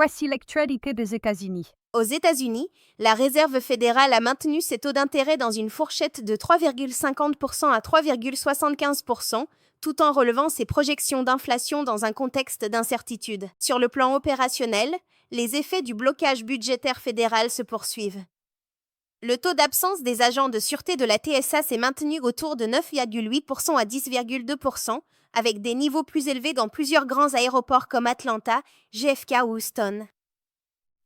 Voici l'actualité des États-Unis. Aux États-Unis, la Réserve fédérale a maintenu ses taux d'intérêt dans une fourchette de 3,50% à 3,75%, tout en relevant ses projections d'inflation dans un contexte d'incertitude. Sur le plan opérationnel, les effets du blocage budgétaire fédéral se poursuivent. Le taux d'absence des agents de sûreté de la TSA s'est maintenu autour de 9,8% à 10,2%, avec des niveaux plus élevés dans plusieurs grands aéroports comme Atlanta, JFK ou Houston.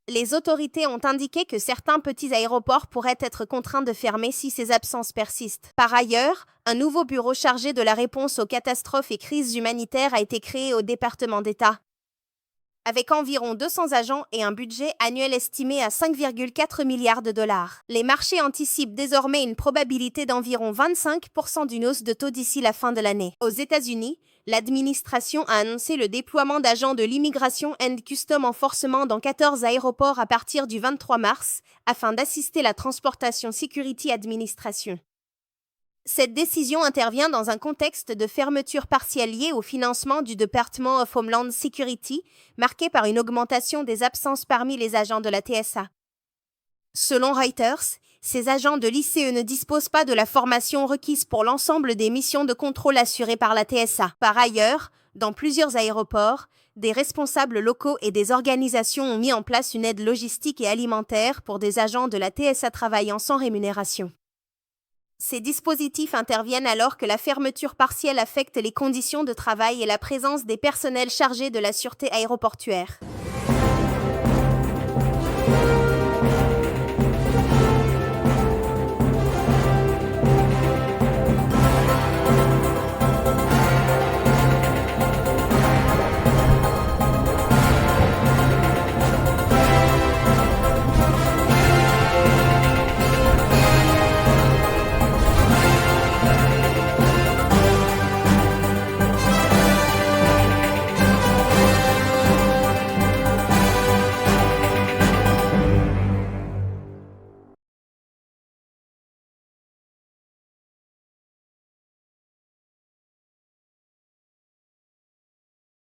Les autorités ont indiqué que certains petits aéroports pourraient être contraints de fermer si ces absences persistent. Par ailleurs, un nouveau bureau chargé de la réponse aux catastrophes et crises humanitaires a été créé au département d'État. Avec environ 200 agents et un budget annuel estimé à 5,4 milliards de dollars. Les marchés anticipent désormais une probabilité d'environ 25% d'une hausse de taux d'ici la fin de l'année. Aux États-Unis, l'administration a annoncé le déploiement d'agents de l'Immigration and Custom Enforcement dans 14 aéroports à partir du 23 mars, afin d'assister la Transportation Security Administration. Cette décision intervient dans un contexte de fermeture partielle liée au financement du Department of Homeland Security, marqué par une augmentation des absences parmi les agents de la TSA. Selon Reuters, ces agents de l'ICE ne disposent pas de la formation requise pour l'ensemble des missions de contrôle assurées par la TSA. Par ailleurs, dans plusieurs aéroports, des responsables locaux et des organisations ont mis en place une aide logistique et alimentaire pour des agents de la TSA travaillant sans rémunération. Ces dispositifs interviennent alors que la fermeture partielle affecte les conditions de travail et la présence des personnels chargés de la sûreté aéroportuaire.